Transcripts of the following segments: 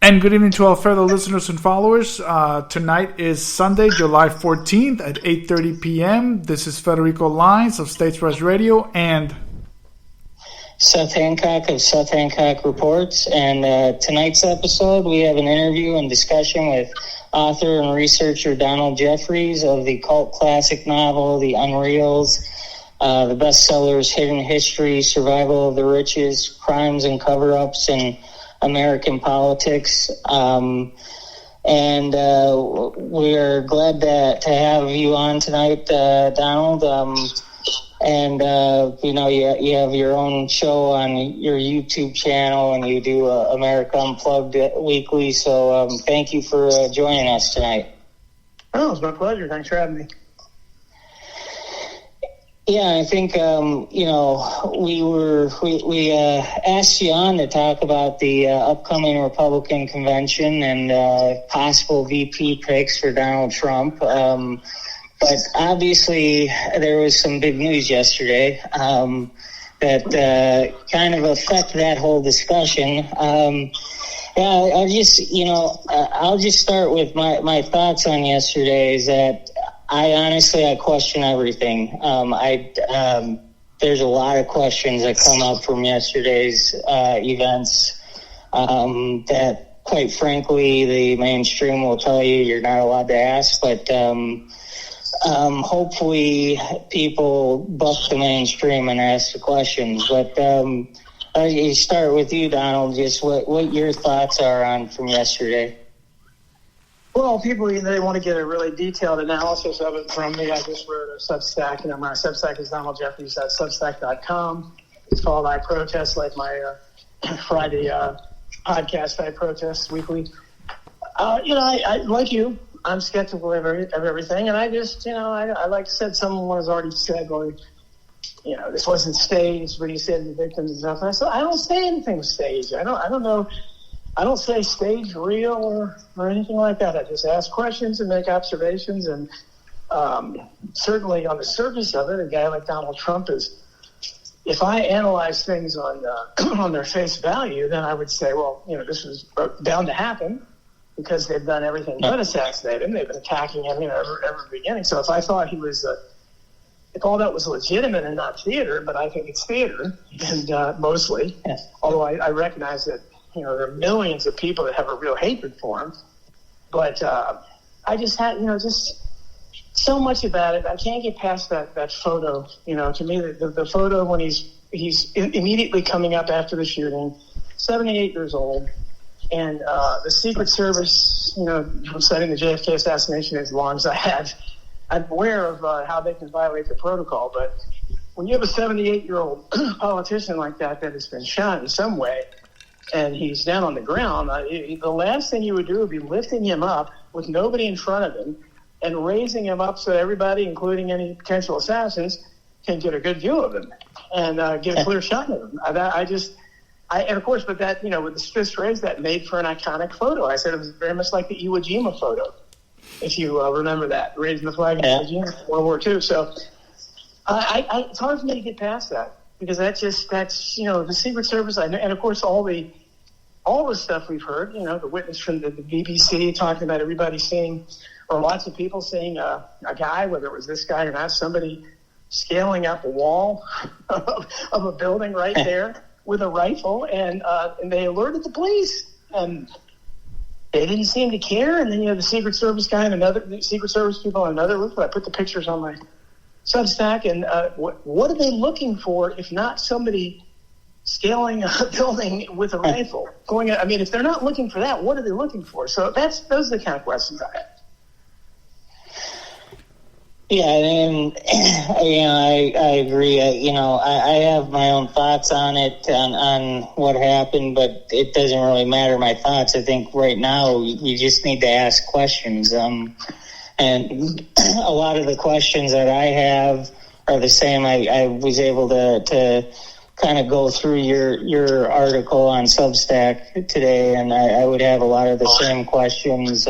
And good evening to our fellow listeners and followers. Tonight is Sunday, July 14th at 8:30 p.m. This is Federico Lines of States Press Radio and Seth Hancock of Seth Hancock Reports. And tonight's episode, we have an interview and discussion with author and researcher Donald Jeffries of the cult classic novel, The Unreals, the bestsellers Hidden History, Survival of the Richest, Crimes and Cover-Ups, and American Politics. And we're glad to have you on tonight, Donald. You have your own show on your YouTube channel, and you do America Unplugged weekly. So thank you for joining us tonight. Oh, it's my pleasure. Thanks for having me. Yeah, I think we asked you on to talk about the upcoming Republican convention and possible VP picks for Donald Trump. But obviously, there was some big news yesterday that kind of affect that whole discussion. I'll just start with my thoughts on yesterday. Is that I question everything. There's a lot of questions that come up from yesterday's events that, quite frankly, the mainstream will tell you you're not allowed to ask. But hopefully people buck the mainstream and ask the questions. But I'll start with you, Donald, just what your thoughts are on from yesterday. Well, people, they want to get a really detailed analysis of it from me. I just wrote a Substack. My Substack is donaldjeffries.substack.com. It's called I Protest, like my Friday podcast, I Protest weekly. I like you, I'm skeptical of everything. And I just, I like said, someone has already said, well, this wasn't staged, but he said the victims and stuff. And I said, I don't say anything staged. I don't know. I don't say stage, real, or anything like that. I just ask questions and make observations. And certainly on the surface of it, a guy like Donald Trump is, if I analyze things on on their face value, then I would say, well, this was bound to happen because they've done everything but assassinate him. They've been attacking him, ever beginning. So if I thought he was, if all that was legitimate and not theater, but I think it's theater, and mostly, yes. Although I recognize that, there are millions of people that have a real hatred for him. But I just had, just so much about it. I can't get past that photo. To me, the photo when he's immediately coming up after the shooting, 78 years old, and the Secret Service, from studying the JFK assassination as long as I have, I'm aware of how they can violate the protocol. But when you have a 78-year-old politician like that has been shot in some way, and he's down on the ground, the last thing you would do would be lifting him up with nobody in front of him and raising him up so everybody, including any potential assassins, can get a good view of him and get a clear shot of him. And of course, but that, with the fist raised, that made for an iconic photo. I said it was very much like the Iwo Jima photo, if you remember that, raising the flag in Iwo Jima, World War II. So it's hard for me to get past that. Because that's the Secret Service, and of course all the stuff we've heard, the witness from the BBC talking about everybody seeing, or lots of people seeing a guy, whether it was this guy or not, somebody scaling up a wall of a building right there with a rifle, and they alerted the police, and they didn't seem to care. And then the Secret Service guy and the Secret Service people on another roof. I put the pictures on my Substack, and what are they looking for if not somebody scaling a building with a rifle? If they're not looking for that, what are they looking for? So those are the kind of questions I have. Yeah, and I agree. I have my own thoughts on it, on what happened, but it doesn't really matter my thoughts. I think right now you just need to ask questions. And a lot of the questions that I have are the same. I was able to kind of go through your article on Substack today, and I would have a lot of the same questions.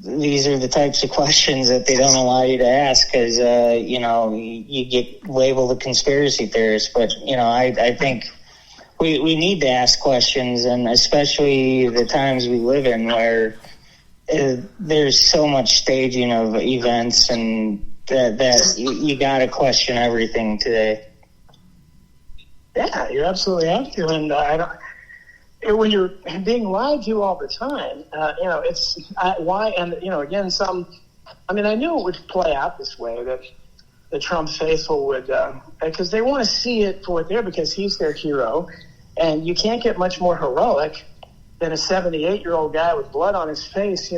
These are the types of questions that they don't allow you to ask because, you get labeled a conspiracy theorist. But, I think we need to ask questions, and especially the times we live in where there's so much staging of events, and that you got to question everything today. Yeah, you absolutely have to, and when you're being lied to all the time, it's why, and again, I knew it would play out this way, that the Trump faithful would, because they want to see it for what they're, because he's their hero, and you can't get much more heroic than a 78-year-old guy with blood on his face,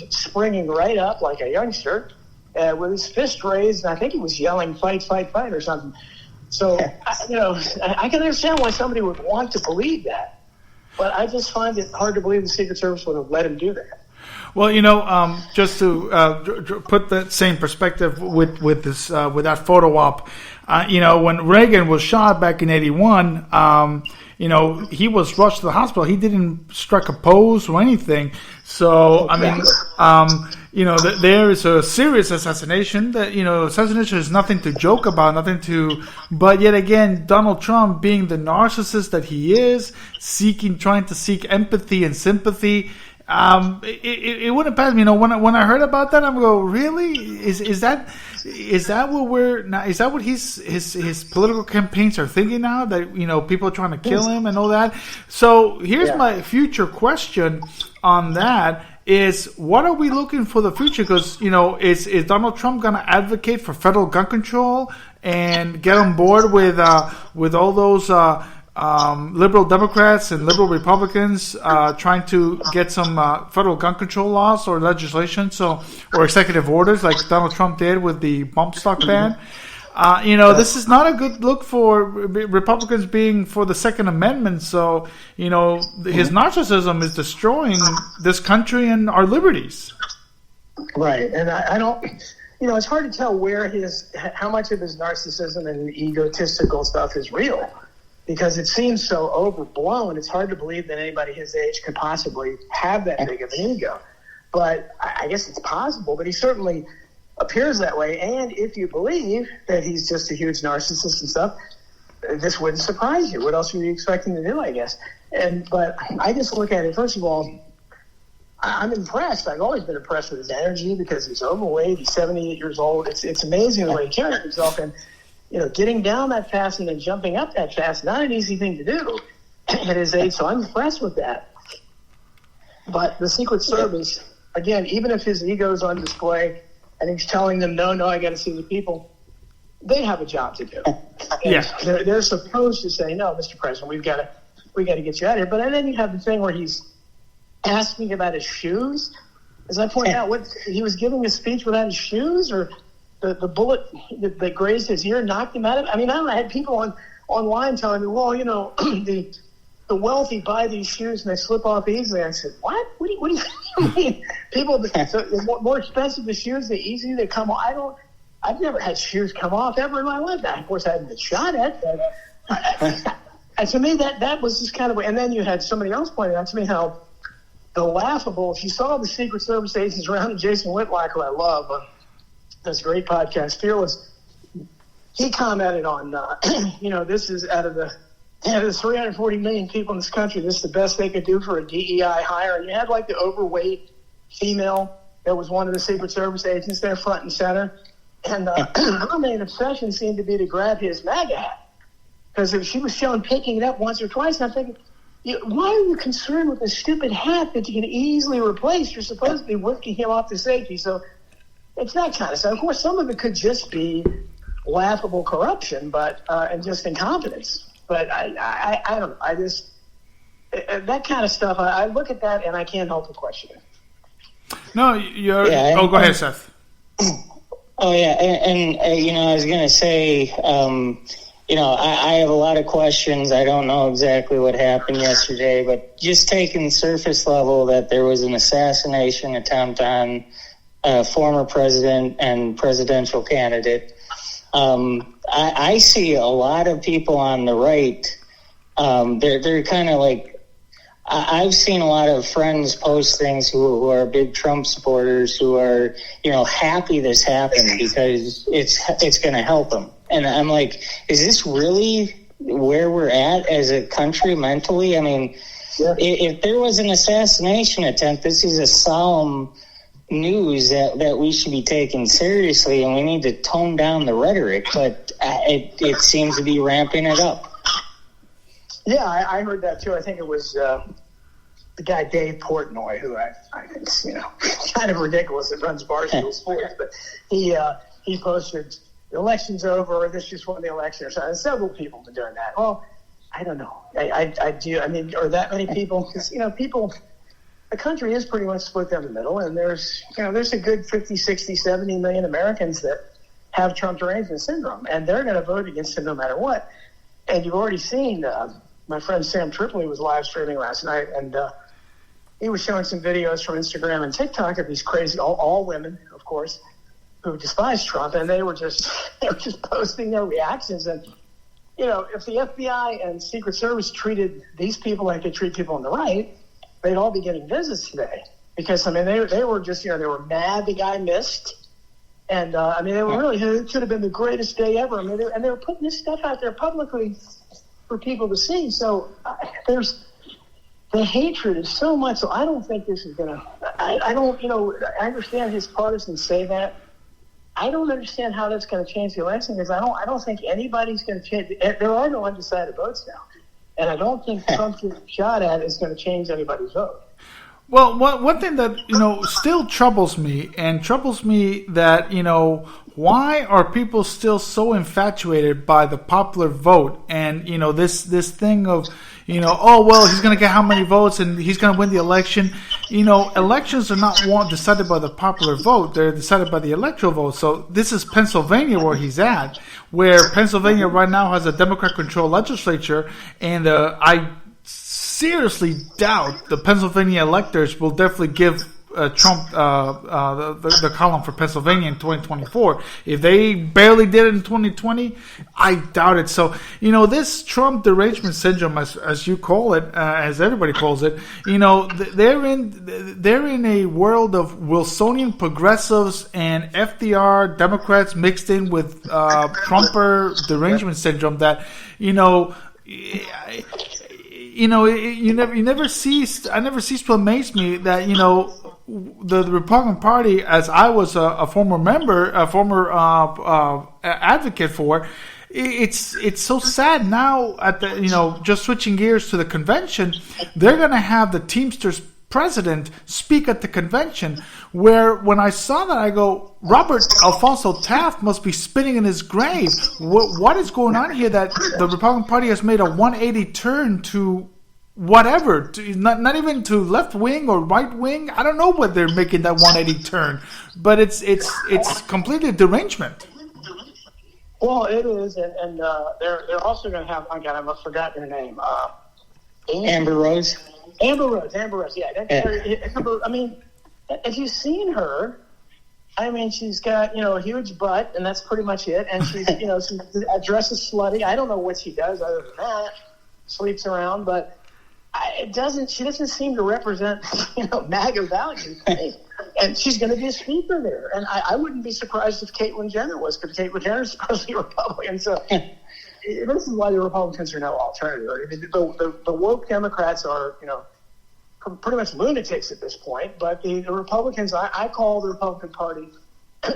springing right up like a youngster, with his fist raised, and I think he was yelling, "Fight, fight, fight," or something. So, I can understand why somebody would want to believe that, but I just find it hard to believe the Secret Service would have let him do that. Well, just to put that same perspective with this with that photo op, when Reagan was shot back in '81, he was rushed to the hospital. He didn't strike a pose or anything. So there is a serious assassination. That assassination is nothing to joke about, But yet again, Donald Trump, being the narcissist that he is, trying to seek empathy and sympathy. It wouldn't pass me. When I heard about that, I'm going, really? Is that what his political campaigns are thinking now? That people are trying to kill him and all that. So here's my future question on that: is what are we looking for the future? Because is Donald Trump going to advocate for federal gun control and get on board with all those liberal Democrats and liberal Republicans trying to get some federal gun control laws or legislation, or executive orders like Donald Trump did with the bump stock ban? This is not a good look for Republicans being for the Second Amendment. So, his narcissism is destroying this country and our liberties. Right, and I don't. It's hard to tell how much of his narcissism and egotistical stuff is real, because it seems so overblown. It's hard to believe that anybody his age could possibly have that big of an ego. But I guess it's possible, but he certainly appears that way. And if you believe that he's just a huge narcissist and stuff, this wouldn't surprise you. What else were you expecting to do, I guess? But I just look at it, first of all, I'm impressed. I've always been impressed with his energy, because he's overweight. He's 78 years old. It's amazing the way he carries himself. And getting down that fast and then jumping up that fast, not an easy thing to do at his age, so I'm impressed with that. But the Secret Service, again, even if his ego's on display and he's telling them, no, I got to see the people, they have a job to do. They're supposed to say, no, Mr. President, we got to get you out of here. But then you have the thing where he's asking about his shoes. As I point out, he was giving a speech without his shoes, or the bullet that grazed his ear knocked him out of it. I had people online telling me, well, the wealthy buy these shoes and they slip off easily. I said, what? What do you mean? People, the more expensive the shoes, the easier they come off. I've never had shoes come off ever in my life. Of course, I haven't been shot at, but to me, that was just kind of, and then you had somebody else pointing out to me how the laughable, if you saw the Secret Service agents around Jason Whitlock, who I love, this great podcast, Fearless, he commented on, this is out of the 340 million people in this country, this is the best they could do for a DEI hire. And you had the overweight female that was one of the Secret Service agents there front and center. And her main obsession seemed to be to grab his MAGA hat. Because if she was shown picking it up once or twice, and I'm thinking, why are you concerned with a stupid hat that you can easily replace? You're supposed to be whipping him off the safety. So it's that kind of stuff. Of course, some of it could just be laughable corruption, and just incompetence. But I don't know. I just that kind of stuff. I look at that and I can't help but question it. No, go ahead, Seth. Oh yeah, and I was gonna say, I have a lot of questions. I don't know exactly what happened yesterday, but just taking surface level, that there was an assassination attempt on a former president and presidential candidate. I see a lot of people on the right. They're kind of like, I've seen a lot of friends post things who are big Trump supporters, who are, happy this happened because it's going to help them. And I'm like, is this really where we're at as a country mentally. I mean, if there was an assassination attempt, this is a solemn news that we should be taken seriously, and we need to tone down the rhetoric, but it seems to be ramping it up. Yeah, I heard that too. I think it was the guy Dave Portnoy, who I think is, kind of ridiculous, that runs Barstool Sports, but he posted, the election's over, this just won the election, or something. Several people have been doing that. Well, I don't know. I do. I mean, are that many people? Because, people, the country is pretty much split down the middle, and there's a good 50, 60, 70 million Americans that have Trump derangement syndrome, and they're going to vote against him no matter what. And you've already seen, my friend Sam Tripoli was live streaming last night, and he was showing some videos from Instagram and TikTok of these crazy, all women, of course, who despise Trump, and they were just posting their reactions. And if the FBI and Secret Service treated these people like they treat people on the right, they'd all be getting visits today. Because they were just they were mad the guy missed, and they were really, it should have been the greatest day ever. I mean, they were putting this stuff out there publicly for people to see. So the hatred is so much. So I don't think this is gonna. I don't. I understand his partisans say that. I don't understand how that's going to change the election, because I don't think anybody's going to change. There are no undecided votes now, and I don't think Trump's shot at is going to change anybody's vote. Well, one thing that still troubles me that why are people still so infatuated by the popular vote, and this thing of oh well, he's going to get how many votes and he's going to win the election. Elections are not decided by the popular vote; they're decided by the electoral vote. So this is Pennsylvania where he's at, where Pennsylvania right now has a Democrat-controlled legislature, and I seriously doubt the Pennsylvania electors will definitely give Trump the column for Pennsylvania in 2024. If they barely did it in 2020, I doubt it. So, this Trump derangement syndrome, as you call it, as everybody calls it, they're in a world of Wilsonian progressives and FDR Democrats mixed in with Trumper derangement syndrome that, I never ceased to amaze me that the Republican Party, as I was a former member, advocate for, it's so sad now. At the just switching gears to the convention, they're going to have the Teamsters president speak at the convention. Where when I saw that, I go, Robert Alfonso Taft must be spinning in his grave. What is going on here that the Republican Party has made a 180 turn to whatever, not even to left wing or right wing? I don't know what they're making that 180 turn, but it's completely derangement. Well, it is, and they're also going to have. Oh God, I've forgotten her name. Amber Rose. Amber Rose. Yeah. Amber, I mean, if you've seen her, I mean, she's got a huge butt, and that's pretty much it. And she's she dresses slutty. I don't know what she does other than that. Sleeps around, but she doesn't seem to represent MAGA values to me. And she's going to be a speaker there. And I wouldn't be surprised if Caitlyn Jenner was, because Caitlyn Jenner is supposedly a Republican. So this is why the Republicans are no alternative. I mean, the woke Democrats are, pretty much lunatics at this point. But the Republicans, I call the Republican Party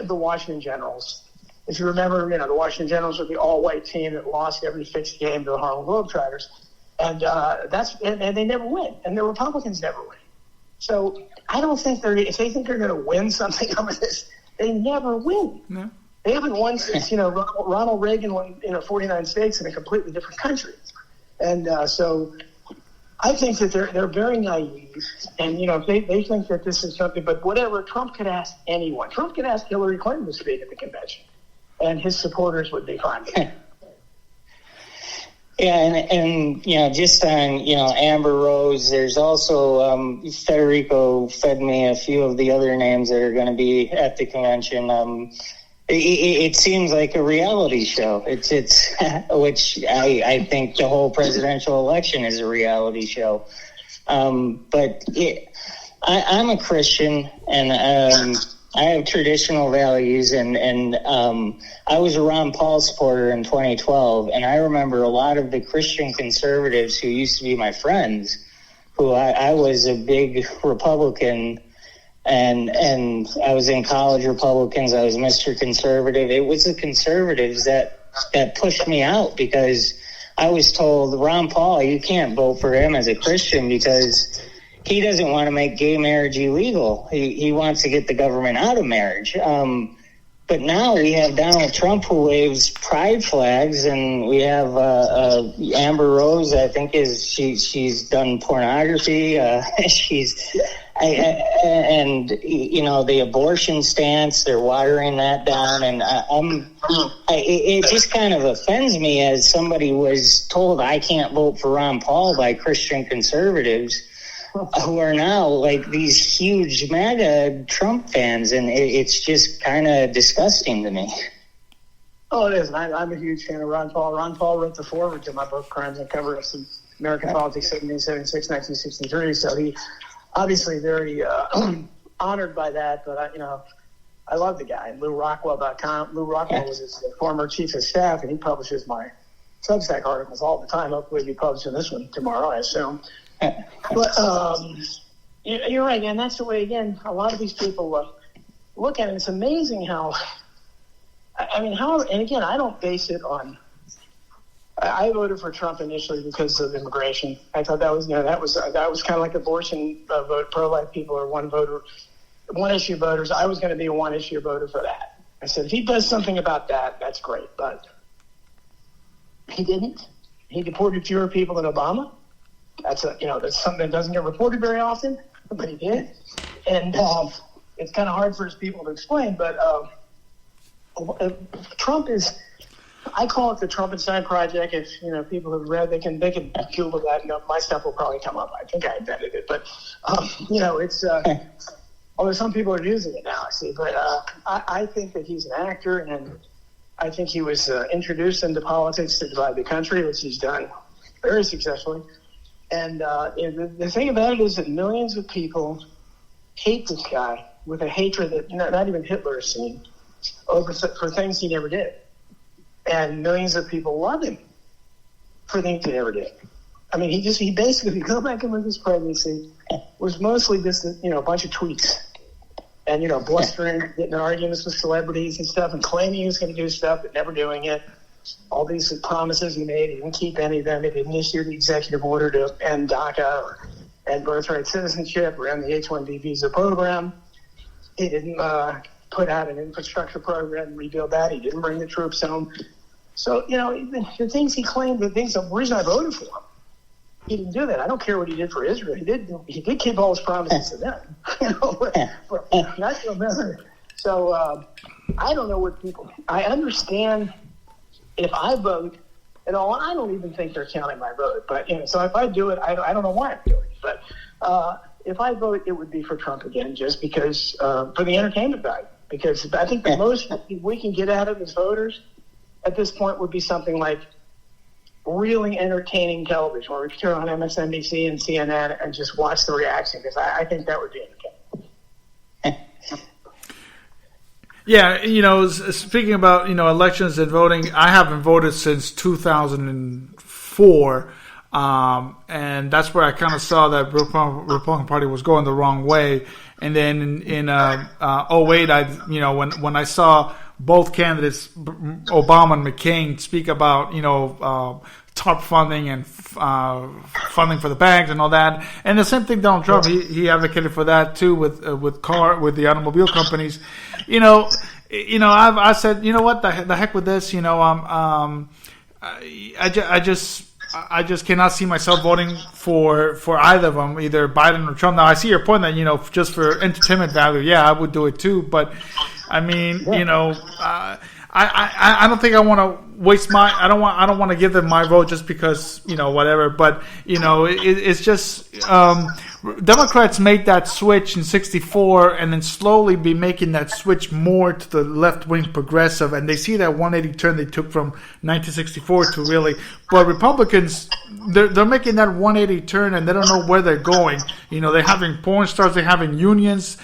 the Washington Generals. If you remember, the Washington Generals are the all-white team that lost every fixed game to the Harlem Globetrotters. And and they never win. And the Republicans never win. So I don't think if they think they're going to win something over this, they never win. No. They haven't won since, Ronald Reagan won, 49 states in a completely different country. And so I think that they're very naive. And, they think that this is something, but whatever, Trump could ask anyone. Trump could ask Hillary Clinton to speak at the convention, and his supporters would be fine with it. Yeah, and just on, Amber Rose, there's also Federico fed me a few of the other names that are going to be at the convention. It seems like a reality show. It's which I think the whole presidential election is a reality show. But I'm a Christian, and I have traditional values, and I was a Ron Paul supporter in 2012, and I remember a lot of the Christian conservatives who used to be my friends, who I was a big Republican, and I was in college Republicans. I was Mr. Conservative. It was the conservatives that pushed me out, because I was told, Ron Paul, you can't vote for him as a Christian because he doesn't want to make gay marriage illegal. He wants to get the government out of marriage. But now we have Donald Trump, who waves pride flags, and we have Amber Rose. I think she's done pornography. And the abortion stance, they're watering that down, and it just kind of offends me as somebody was told I can't vote for Ron Paul by Christian conservatives, who are now like these huge MAGA Trump fans, and it's just kind of disgusting to me. Oh, it is. And I'm a huge fan of Ron Paul. Ron Paul wrote the foreword to my book, Crimes Uncovered of American Politics, 1776, 1963. So he obviously very honored by that. But I love the guy. LouRockwell.com. Lou Rockwell was his former chief of staff, and he publishes my Substack articles all the time. Hopefully, he'll be publishing this one tomorrow, I assume. But you're right, and that's the way, again, a lot of these people look at it. It's amazing how, and again, I don't base it on, I voted for Trump initially because of immigration. I thought that was kind of like abortion vote. Pro-life people are one-issue voters. I was going to be a one-issue voter for that. I said, if he does something about that, that's great. But he didn't. He deported fewer people than Obama. That's something that doesn't get reported very often, but he did, and it's kind of hard for his people to explain. But Trump is, I call it the Trumpenstein Project. If people have read, they can Google that. My stuff will probably come up. I think I invented it, but it's. Although some people are using it now, I see. But I think that he's an actor, and I think he was introduced into politics to divide the country, which he's done very successfully. And the thing about it is that millions of people hate this guy with a hatred that not even Hitler has seen for things he never did. And millions of people love him for things he never did. I mean, he basically, go back and look at his presidency, was mostly just a bunch of tweets. And, blustering, getting in arguments with celebrities and stuff, and claiming he was going to do stuff but never doing it. All these promises he made, he didn't keep any of them. He didn't issue the executive order to end DACA or end birthright citizenship or end the H-1B visa program. He didn't put out an infrastructure program and rebuild that. He didn't bring the troops home. So, the things he claimed, the reason I voted for him, he didn't do that. I don't care what he did for Israel. He did keep all his promises to them. But not to America. So I don't know what I understand. If I vote at all, I don't even think they're counting my vote. But so if I do it, I don't know why I'm doing it. But if I vote, it would be for Trump again, just because for the entertainment value. Because I think the most we can get out of his voters at this point would be something like really entertaining television, where we could turn on MSNBC and CNN and just watch the reaction. Because I think that would be entertaining. Yeah, speaking about, elections and voting, I haven't voted since 2004. And that's where I kind of saw that Republican Party was going the wrong way. And then in 08, when I saw both candidates, Obama and McCain, speak about, TARP funding and funding for the banks and all that. And the same thing Donald Trump, he advocated for that too with the automobile companies. I said, what, the heck with this, I just cannot see myself voting for either of them, either Biden or Trump. Now, I see your point that, just for entertainment value, yeah, I would do it too. But, I mean, I don't think I want to waste I don't want to give them my vote just because, whatever. But, it's just, Democrats made that switch in '64, and then slowly be making that switch more to the left-wing progressive, and they see that 180 turn they took from 1964 to really. But Republicans, they're making that 180 turn, and they don't know where they're going. They're having porn stars, they're having unions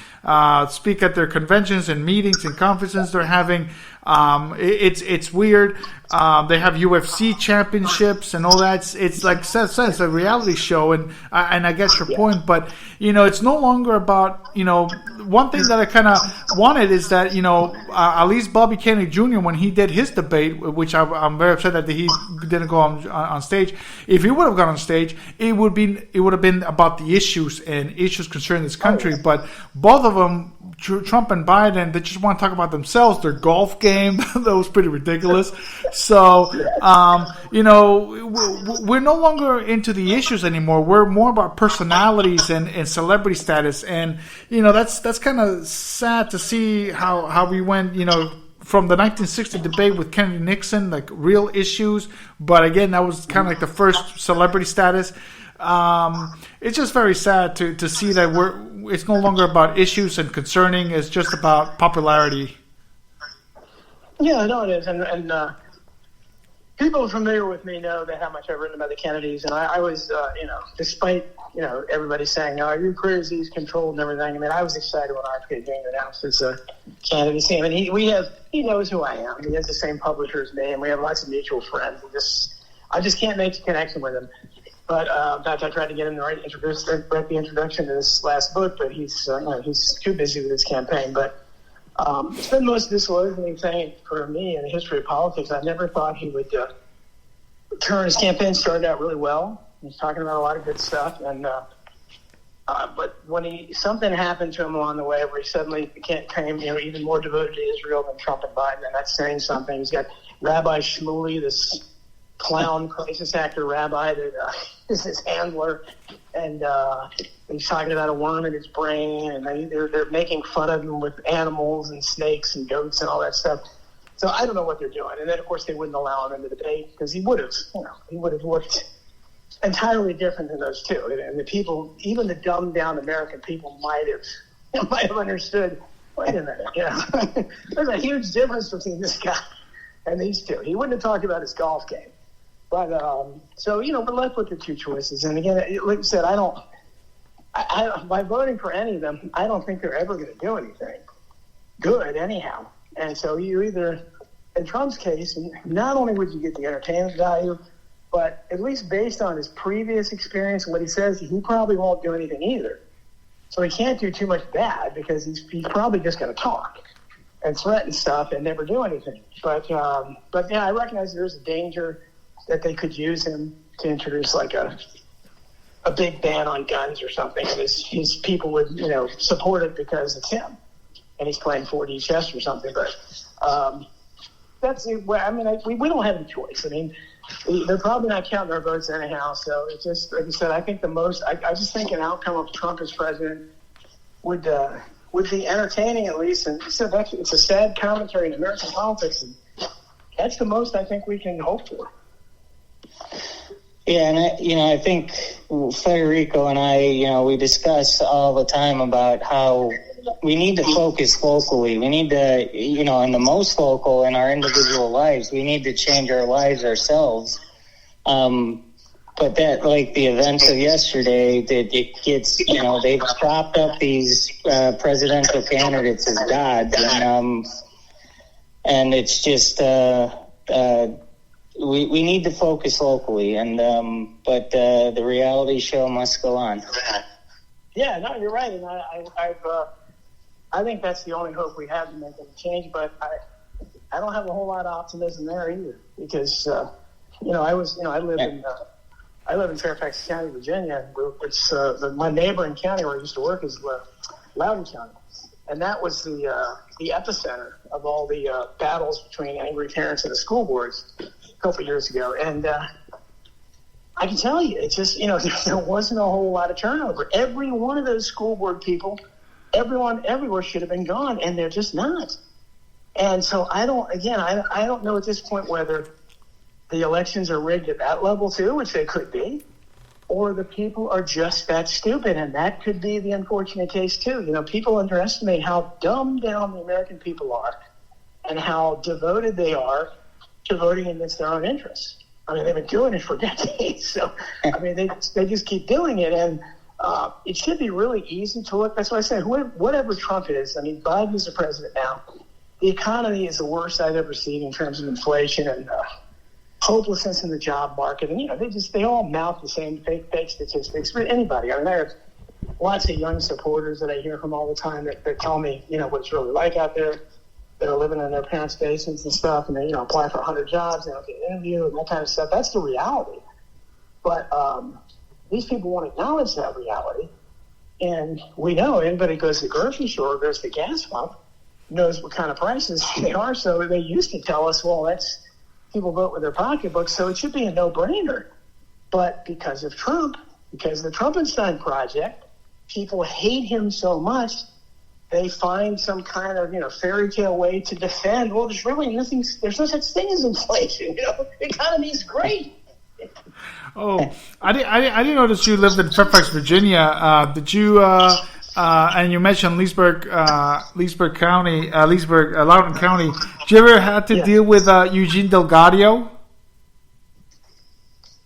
speak at their conventions and meetings and conferences they're having. It's weird. They have UFC championships and all that. It's like Seth says, it's a reality show, and I get your point. But it's no longer about one thing that I kind of wanted is that at least Bobby Kennedy Jr. when he did his debate, which I'm very upset that he didn't go on stage. If he would have gone on stage, it would have been about the issues and issues concerning this country. But both of them, Trump and Biden, they just want to talk about themselves. Their golf game that was pretty ridiculous. So we're no longer into the issues anymore. We're more about personalities and celebrity status, and that's kind of sad to see how we went. From the 1960 debate with Kennedy Nixon, like real issues, but again, that was kind of like the first celebrity status. It's just very sad to see that it's no longer about issues and concerning. It's just about popularity. Yeah, no, it is, and people familiar with me know that how much I've written about the Kennedys, and I was, despite everybody saying, "No, you're crazy, he's controlled and everything." I mean, I was excited when RFK Jr. announced his candidacy. I mean, he knows who I am. He has the same publisher as me, and we have lots of mutual friends. I just can't make the connection with him. But in fact, I tried to get him to write the introduction to this last book, but he's too busy with his campaign. But it's been the most disillusioning thing for me in the history of politics. I never thought he would turn. His campaign started out really well. He's talking about a lot of good stuff, and but when something happened to him along the way, where he suddenly became even more devoted to Israel than Trump and Biden, and that's saying something. He's got Rabbi Shmuley, this clown crisis actor rabbi that is his handler, and he's talking about a worm in his brain, and they're making fun of him with animals and snakes and goats and all that stuff. So I don't know what they're doing. And then of course they wouldn't allow him in the debate because he would have looked entirely different than those two. And the people, even the dumbed down American people, might have understood. Wait a minute, there's a huge difference between this guy and these two. He wouldn't have talked about his golf game. But so we're left with the two choices. And again, like I said, by voting for any of them, I don't think they're ever going to do anything good anyhow. And so you either, in Trump's case, not only would you get the entertainment value, but at least based on his previous experience and what he says, he probably won't do anything either. So he can't do too much bad because he's probably just going to talk and threaten stuff and never do anything. But yeah, I recognize there's a danger that they could use him to introduce like a big ban on guns or something. His people would, support it because it's him and he's playing 4D chess or something. But that's it. I mean, we don't have any choice. I mean, they're probably not counting our votes anyhow. So it's just, like I said, I think I just think an outcome of Trump as president would be entertaining at least. And so it's a sad commentary in American politics, and that's the most I think we can hope for. Yeah, and I think Federico and I, we discuss all the time about how we need to focus locally. We need to, and the most local in our individual lives, we need to change our lives ourselves. But that, like the events of yesterday, that it gets, they've propped up these presidential candidates as gods, and it's just we need to focus locally, and but the reality show must go on. Yeah, no, you're right, and I think that's the only hope we have to make any change. But I don't have a whole lot of optimism there either, because I live in Fairfax County, Virginia, which my neighboring county where I used to work is Loudoun County, and that was the epicenter of all the battles between angry parents and the school boards a couple of years ago. And I can tell you, it's just there wasn't a whole lot of turnover. Every one of those school board people, everyone everywhere should have been gone, and they're just not. And so I don't know at this point whether the elections are rigged at that level too, which they could be, or the people are just that stupid, and that could be the unfortunate case too. People underestimate how dumbed down the American people are and how devoted they are to voting against their own interests. I mean, they've been doing it for decades, so I mean, they just keep doing it, and it should be really easy to look. That's why I say, whatever Trump is, I mean, Biden's the president now. The economy is the worst I've ever seen in terms of inflation and hopelessness in the job market, and they all mouth the same fake statistics for anybody. I mean, I have lots of young supporters that I hear from all the time that tell me, what it's really like out there. They're living in their parents' basements and stuff, and they, apply for 100 jobs, they don't get an interview and that kind of stuff. That's the reality. But these people won't acknowledge that reality. And we know anybody who goes to the grocery store, goes to the gas pump, knows what kind of prices they are. So they used to tell us, well, that's people vote with their pocketbooks, so it should be a no-brainer. But because of Trump, because of the Trumpenstein Project, people hate him so much, they find some kind of, fairy tale way to defend. Well, there's really nothing. There's no such thing as inflation. The economy's great. Oh, I didn't notice you lived in Fairfax, Virginia. Did you? And you mentioned Leesburg County, Loudoun County. Did you ever have to deal with Eugene Delgadio?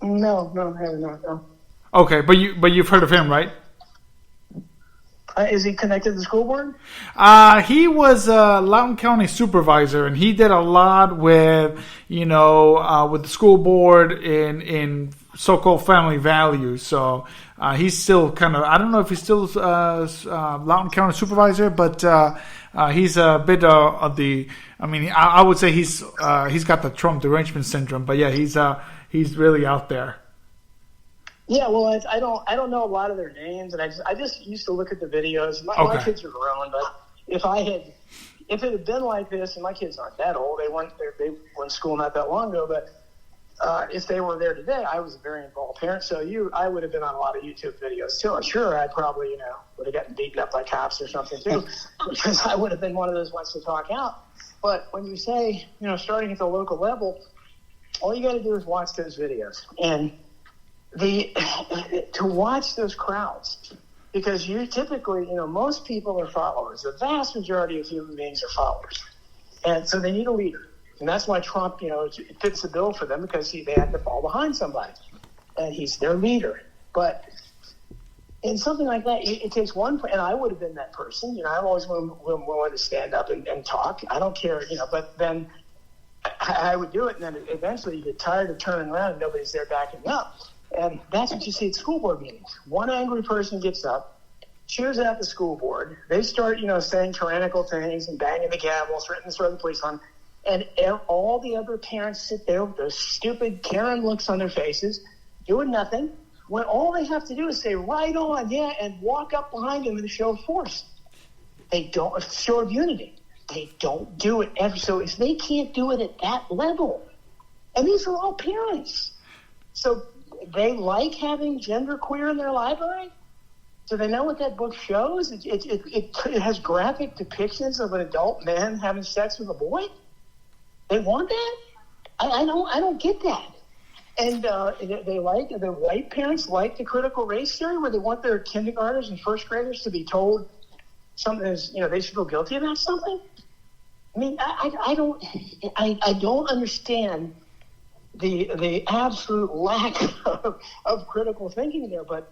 No, I have not. No. Okay, but you've heard of him, right? Is he connected to the school board? He was a Loudoun County supervisor, and he did a lot with, with the school board in so-called family values. So he's still kind of, I don't know if he's still Loudoun County supervisor, but he's a bit of the, I would say he's got the Trump derangement syndrome, but yeah, he's really out there. Yeah, well, I don't know a lot of their names, and I just used to look at the videos. My kids are grown, but if it had been like this, and my kids aren't that old, they were in school not that long ago, but if they were there today, I was a very involved parent, so I would have been on a lot of YouTube videos too. I'm sure I probably would have gotten beaten up by cops or something too, because I would have been one of those ones to talk out. But when you say starting at the local level, all you got to do is watch those videos and to watch those crowds, because you typically, most people are followers. The vast majority of human beings are followers, and so they need a leader, and that's why Trump, it fits the bill for them, because they have to fall behind somebody, and he's their leader. But in something like that, it takes one, and I would have been that person. I'm always willing to stand up and talk. I don't care, but then I would do it, and then eventually you get tired of turning around and nobody's there backing up. And that's what you see at school board meetings. One angry person gets up, cheers out the school board. They start, saying tyrannical things and banging the gavel, threatening to throw the police on. And all the other parents sit there with those stupid Karen looks on their faces, doing nothing, when all they have to do is say, right on, yeah, and walk up behind them in a show of force. They don't, a show of unity. They don't do it ever. So if they can't do it at that level, and these are all parents. So they like having genderqueer in their library? Do they know what that book shows? It has graphic depictions of an adult man having sex with a boy? They want that? I don't get that. And the white parents like the critical race theory, where they want their kindergartners and first graders to be told something is, they should feel guilty about something. I mean, I don't understand the absolute lack of critical thinking there, but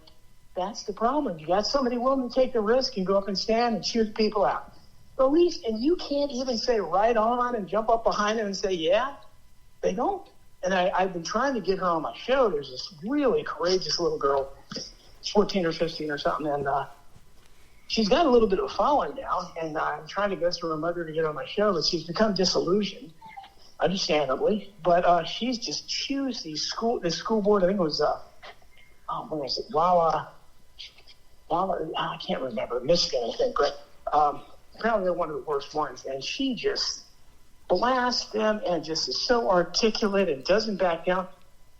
that's the problem. You got somebody willing to take the risk and go up and stand and shoot people out. But at least, and you can't even say right on and jump up behind them and say, yeah, they don't. And I've been trying to get her on my show. There's this really courageous little girl, 14 or 15 or something, and she's got a little bit of a following now, and I'm trying to go through her mother to get on my show, but she's become disillusioned, understandably. But she's just choosed this school board. I think it was what was it? Walla, I can't remember. Michigan, I think. But apparently they're one of the worst ones, and she just blasts them and just is so articulate and doesn't back down.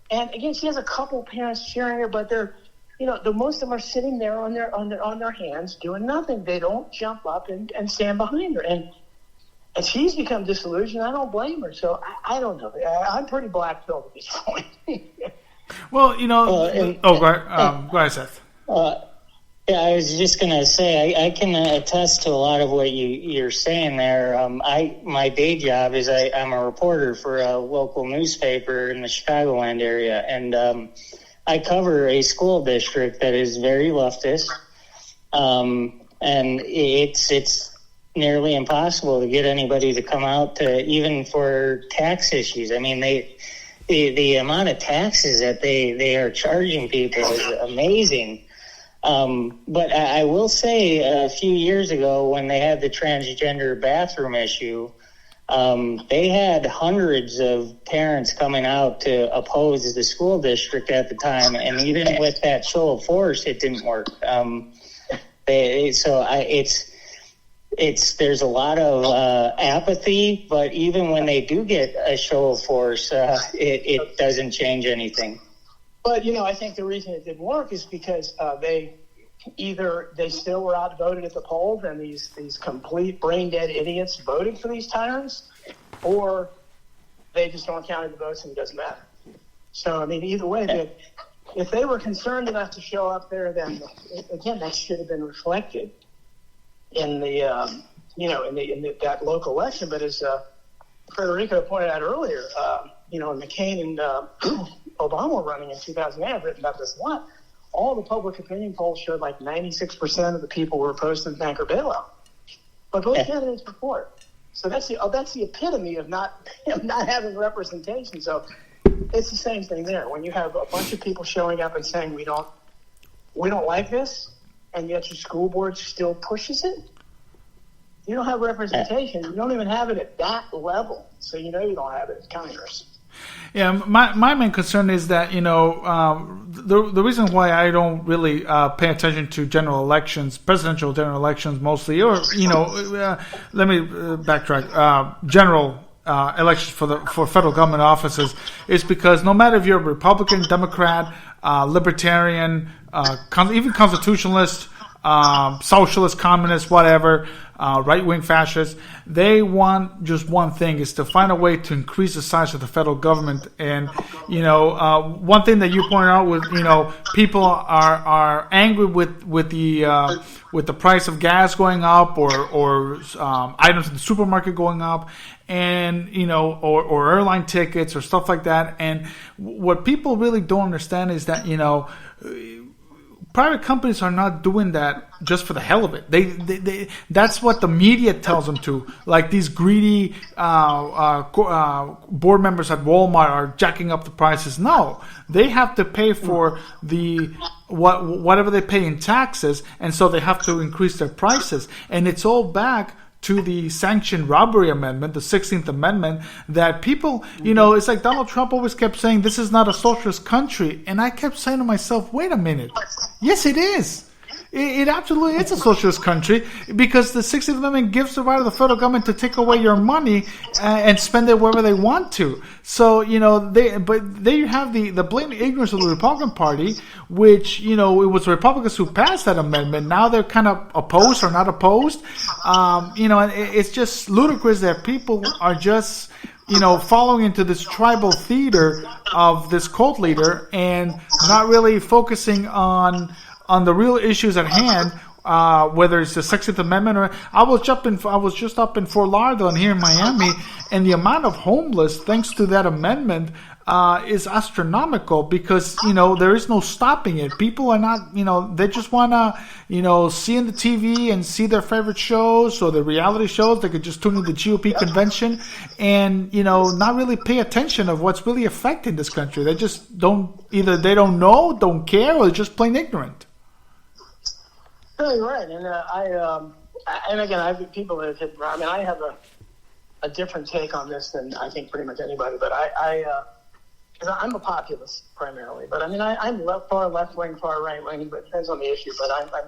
And again, she has a couple parents cheering her, but they're, the most of them are sitting there on their hands doing nothing. They don't jump up and stand behind her. And she's become disillusioned. I don't blame her. So I don't know. I'm pretty black-pilled at this point. Well, go ahead, Seth. Yeah, I was just going to say, I can attest to a lot of what you're saying there. My day job is I'm a reporter for a local newspaper in the Chicagoland area, and I cover a school district that is very leftist, and it's nearly impossible to get anybody to come out to even for tax issues. I mean, the amount of taxes that they are charging people is amazing. But I will say a few years ago when they had the transgender bathroom issue, they had hundreds of parents coming out to oppose the school district at the time. And even with that show of force, it didn't work. There's a lot of apathy, but even when they do get a show of force, it doesn't change anything. But, I think the reason it didn't work is because they still were outvoted at the polls and these complete brain-dead idiots voted for these tyrants, or they just don't count the votes and it doesn't matter. So, either way, if they were concerned enough to show up there, then, again, that should have been reflected in the that local election. But as Federico pointed out earlier, McCain and Obama were running in 2008. I've written about this a lot. All the public opinion polls showed like 96% of the people were opposed to the banker bailout, but both candidates were for it. So that's the epitome of not having representation. So it's the same thing there. When you have a bunch of people showing up and saying we don't like this, and yet your school board still pushes it, you don't have representation. You don't even have it at that level. So you don't have it at Congress. Yeah, my main concern is that the reason why I don't really pay attention to general elections, presidential general elections mostly, or let me backtrack, general elections for federal government offices, is because no matter if you're a Republican, Democrat, Libertarian, even constitutionalist, socialist, communist, whatever, right-wing fascists, they want just one thing, is to find a way to increase the size of the federal government. And, one thing that you pointed out was, people are angry with the price of gas going up or items in the supermarket going up, and, or airline tickets or stuff like that. And what people really don't understand is that, private companies are not doing that just for the hell of it. They that's what the media tells them to. Like these greedy board members at Walmart are jacking up the prices. No, they have to pay for whatever they pay in taxes, and so they have to increase their prices. And it's all back to the sanctioned robbery amendment, the 16th Amendment, that people, it's like Donald Trump always kept saying, this is not a socialist country. And I kept saying to myself, wait a minute. Yes, it is. It absolutely is a socialist country, because the 16th Amendment gives the right of the federal government to take away your money and spend it wherever they want to. So, but there you have the blatant ignorance of the Republican Party, which, it was the Republicans who passed that amendment. Now they're kind of opposed or not opposed. And it's just ludicrous that people are just, following into this tribal theater of this cult leader and not really focusing on the real issues at hand, whether it's the 16th Amendment or I was just up in Fort Lauderdale and here in Miami, and the amount of homeless, thanks to that amendment, is astronomical, because there is no stopping it. People are not, they just want to see in the TV and see their favorite shows or the reality shows. They could just tune in the GOP convention and not really pay attention of what's really affecting this country. They just don't know, don't care, or they're just plain ignorant. No, you're right, and again, people that have hit. I have a different take on this than I think pretty much anybody. But I'm a populist primarily. But I'm far left wing, far right wing, but it depends on the issue. But I'm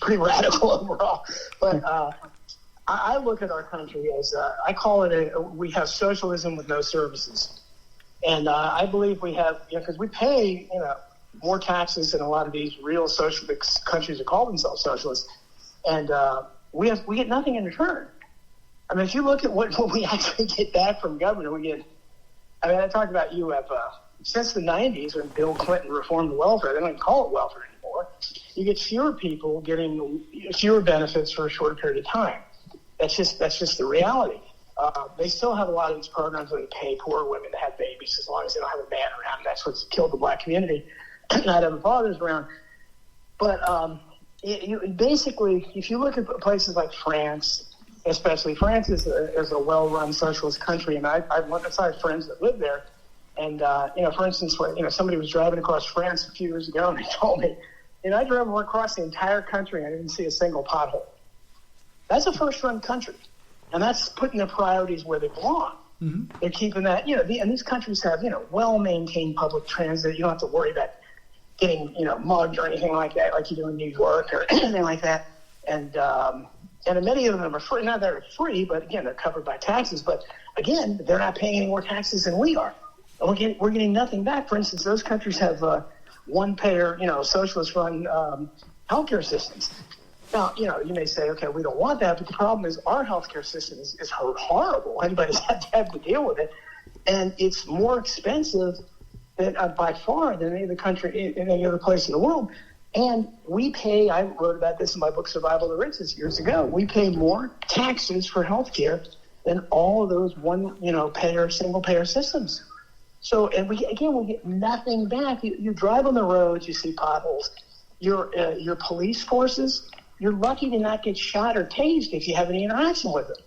pretty radical overall. But I look at our country as I call it we have socialism with no services, and I believe we have because we pay more taxes than a lot of these real socialist countries that call themselves socialists, and we get nothing in return. If you look at what we actually get back from government, we get. I talked about you have since the 90s when Bill Clinton reformed welfare, they don't even call it welfare anymore, you get fewer people getting fewer benefits for a shorter period of time. That's just the reality. They still have a lot of these programs where they pay poor women to have babies as long as they don't have a man around. And that's what's killed the black community, not having fathers around. But basically, if you look at places like France, especially France is a well-run socialist country, and I have friends that live there. And for instance, somebody was driving across France a few years ago, and they told me, I drove across the entire country and I didn't see a single pothole. That's a first-run country, and that's putting their priorities where they belong. Mm-hmm. They're keeping that, and these countries have, well-maintained public transit. You don't have to worry about getting, mugged or anything like that, like you do in New York or anything like that. And many of them are free. Not that they're free, but again, they're covered by taxes. But again, they're not paying any more taxes than we are. And we're getting nothing back. For instance, those countries have one-payer, socialist-run healthcare systems. Now, you may say, okay, we don't want that, but the problem is our healthcare system is horrible. Anybody's had to have to deal with it. And it's more expensive by far than any other place in the world. And we pay, I wrote about this in my book, Survival of the Richest, years ago, we pay more taxes for healthcare than all of those single-payer systems. So, and we get nothing back. You drive on the roads, you see potholes. Your police forces, you're lucky to not get shot or tased if you have any interaction with them.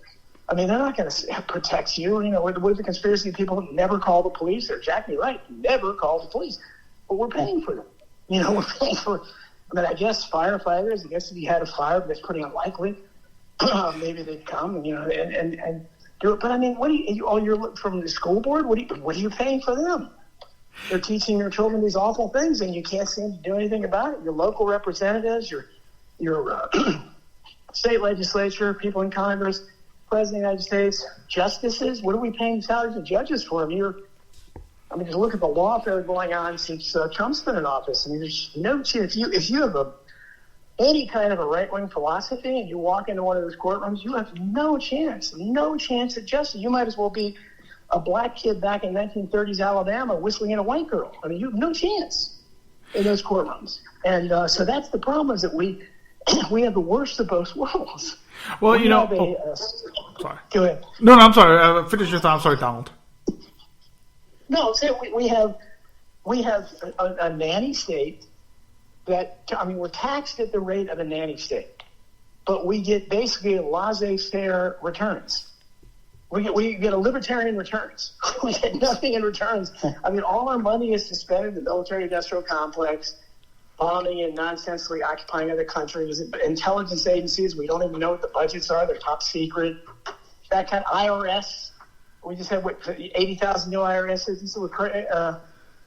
I mean, they're not going to protect you. What if the conspiracy people never call the police? They're exactly right. Never call the police. But we're paying for them. We're paying for, I guess firefighters, if you had a fire, but that's pretty unlikely. Maybe they'd come and do it. But I mean, you're from the school board? What are you paying for them? They're teaching your children these awful things, and you can't seem to do anything about it. Your local representatives, your state legislature, people in Congress, President of the United States, justices. What are we paying salaries of judges for? Just look at the lawfare going on since Trump's been in office. There's no chance. If you have any kind of a right-wing philosophy and you walk into one of those courtrooms, you have no chance at justice. You might as well be a black kid back in 1930s Alabama whistling in a white girl. You have no chance in those courtrooms. And so that's the problem, is that we have the worst of both worlds. Well, sorry. Go ahead. No, I'm sorry. Finish your thought. I'm sorry, Donald. No, we have a nanny state that, we're taxed at the rate of a nanny state, but we get basically laissez-faire returns. We get a libertarian returns. We get nothing in returns. All our money is to spend in the military-industrial complex, bombing and nonsensely occupying other countries. Intelligence agencies, we don't even know what the budgets are. They're top secret. That kind of IRS. We just have 80,000 new IRS agents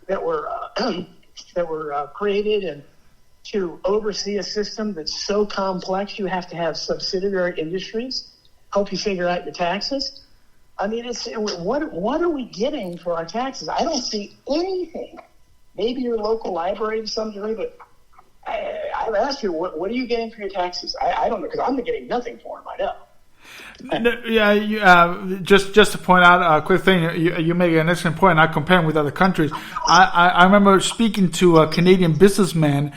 that were created and to oversee a system that's so complex you have to have subsidiary industries help you figure out your taxes. What are we getting for our taxes? I don't see anything. Maybe your local library to some degree, but I've asked you, what are you getting for your taxes? I don't know, because I'm getting nothing for them, I know. Yeah, just to point out a quick thing, you make an excellent point. Not comparing with other countries. I remember speaking to a Canadian businessman.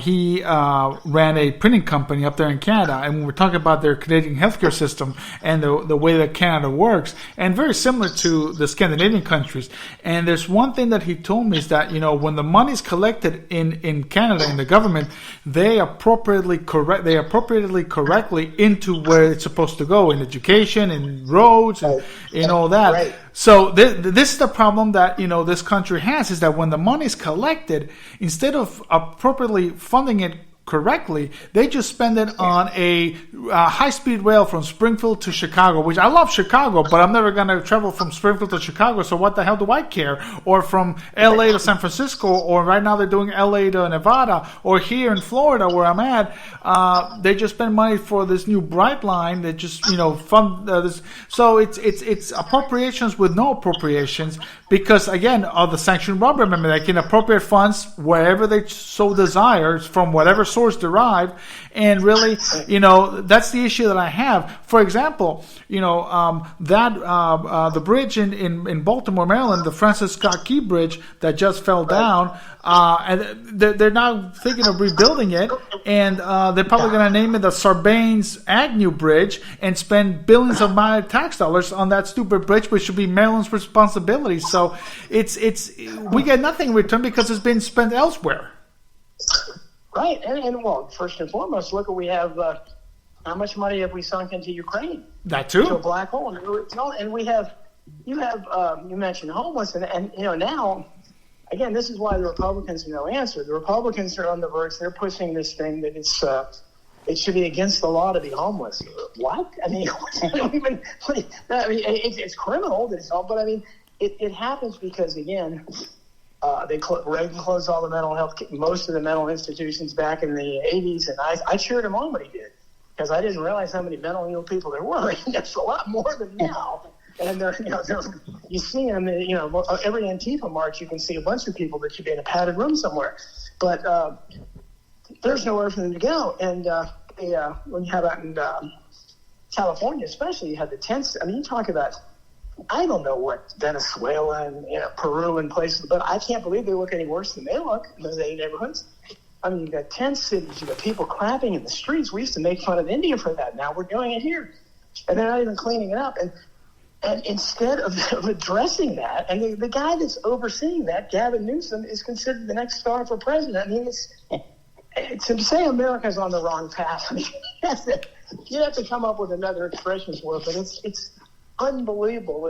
He ran a printing company up there in Canada, and we were talking about their Canadian healthcare system and the way that Canada works, and very similar to the Scandinavian countries. And there's one thing that he told me is that when the money's collected in Canada in the government, they appropriately correctly into where it's supposed to go, in education, in roads, and in all that. Right. So this is the problem that this country has, is that when the money is collected, instead of appropriately funding it correctly, they just spend it on a high-speed rail from Springfield to Chicago, which I love Chicago, but I'm never going to travel from Springfield to Chicago, so what the hell do I care? Or from L.A. to San Francisco, or right now they're doing L.A. to Nevada, or here in Florida where I'm at, they just spend money for this new Bright Line. They just, fund this. So it's appropriations with no appropriations, because, again, of the sanctioned robbery amendment, they can appropriate funds wherever they so desire from whatever source source derived. And really, that's the issue that I have. For example, the bridge in Baltimore, Maryland, the Francis Scott Key Bridge that just fell down, and they're now thinking of rebuilding it, and they're probably going to name it the Sarbanes-Agnew Bridge and spend billions of my tax dollars on that stupid bridge, which should be Maryland's responsibility. So we get nothing in return because it's been spent elsewhere. Right, and well, first and foremost, look what we have. How much money have we sunk into Ukraine? That too. Into a black hole, and we have. You mentioned homeless, and now, again, this is why the Republicans have no answer. The Republicans are on the verge. They're pushing this thing that it should be against the law to be homeless. What? I mean, it's criminal. But I mean, it happens because again. Reagan closed all the mental health, most of the mental institutions back in the 80s, and I cheered him on when he did, because I didn't realize how many mentally ill people there were. There's a lot more than now. And you see them, every Antifa march, you can see a bunch of people that should be in a padded room somewhere. But there's nowhere for them to go. And when you have out in California, especially, you have the tents. I mean, you talk about. I don't know what Venezuela and Peru and places, but I can't believe they look any worse than they look in those 8 neighborhoods. I mean, you've got tent cities, you've got people clapping in the streets. We used to make fun of India for that. Now we're doing it here. And they're not even cleaning it up. And instead of addressing that, and the guy that's overseeing that, Gavin Newsom, is considered the next star for president. I mean, it's to say America's on the wrong path. I mean, you have to come up with another expression for it, but it's unbelievable.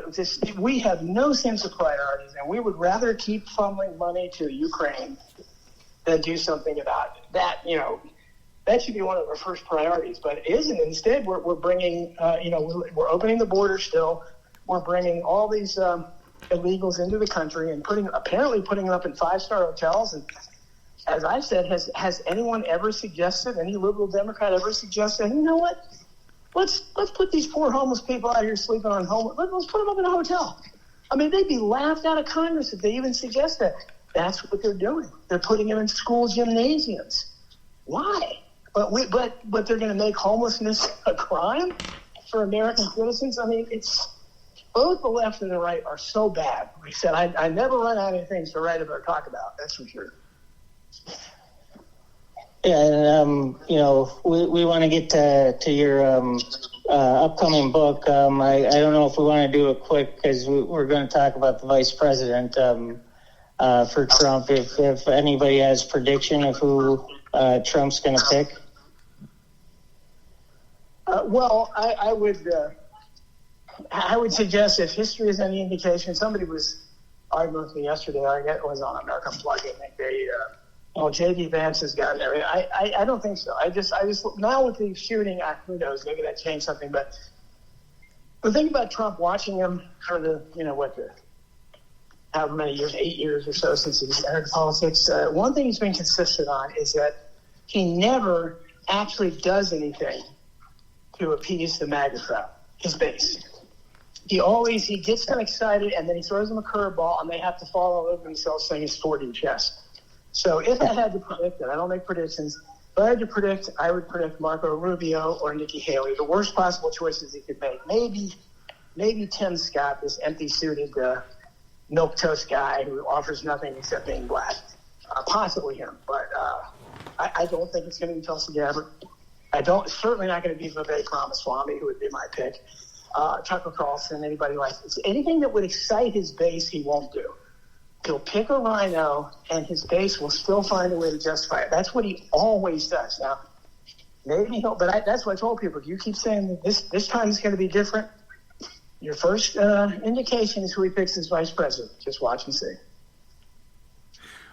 We have no sense of priorities, and we would rather keep funneling money to Ukraine than do something about it. That should be one of our first priorities, but it isn't. Instead, we're bringing, we're opening the border still. We're bringing all these illegals into the country and apparently putting them up in 5-star hotels. And as I said, has anyone ever suggested, any liberal Democrat ever suggested, you know what? Let's put these poor homeless people out here sleeping on homeless. Let's put them up in a hotel. I mean, they'd be laughed out of Congress if they even suggest that. That's what they're doing. They're putting them in school gymnasiums. Why? But they're going to make homelessness a crime for American citizens. I mean, it's both the left and the right are so bad. Like I said, I never run out of things to write about or talk about. That's for sure. Yeah, and we want to get to your upcoming book. I don't know if we want to do it quick because we're going to talk about the vice president for Trump. If anybody has prediction of who Trump's going to pick. Well, I would suggest, if history is any indication, somebody was arguing with me yesterday. It was on American Plug. I think J.D. Vance has gotten there. I don't think so. I just now with the shooting, who knows? Maybe that changed something. But the thing about Trump, watching him for however many years, 8 years or so since he's entered politics, one thing he's been consistent on is that he never actually does anything to appease the MAGA crowd, his base. He gets them excited, and then he throws them a curveball, and they have to fall all over themselves saying it's sword in chest. So if I had to predict, and I don't make predictions, but I had to predict, I would predict Marco Rubio or Nikki Haley, the worst possible choices he could make. Maybe Tim Scott, this empty-suited milquetoast guy who offers nothing except being black. Possibly him, but I don't think it's going to be Tulsi Gabbard. Certainly not going to be Vivek Ramaswamy, who would be my pick. Tucker Carlson, anybody like this. Anything that would excite his base, he won't do. He'll pick a rhino, and his base will still find a way to justify it. That's what he always does. Now, maybe that's what I told people. If you keep saying that this time is going to be different, your first indication is who he picks as vice president. Just watch and see.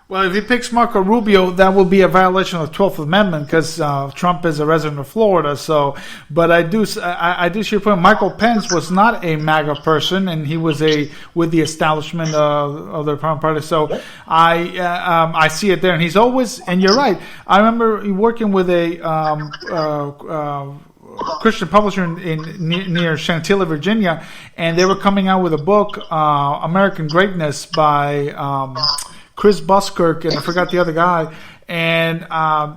Well, if he picks Marco Rubio, that will be a violation of the 12th Amendment because Trump is a resident of Florida. So, but I do see your point. Michael Pence was not a MAGA person, and he was with the establishment of the Republican Party. So, I see it there, and he's always. And you're right. I remember working with a Christian publisher near Chantilly, Virginia, and they were coming out with a book, American Greatness by Chris Buskirk, and I forgot the other guy. and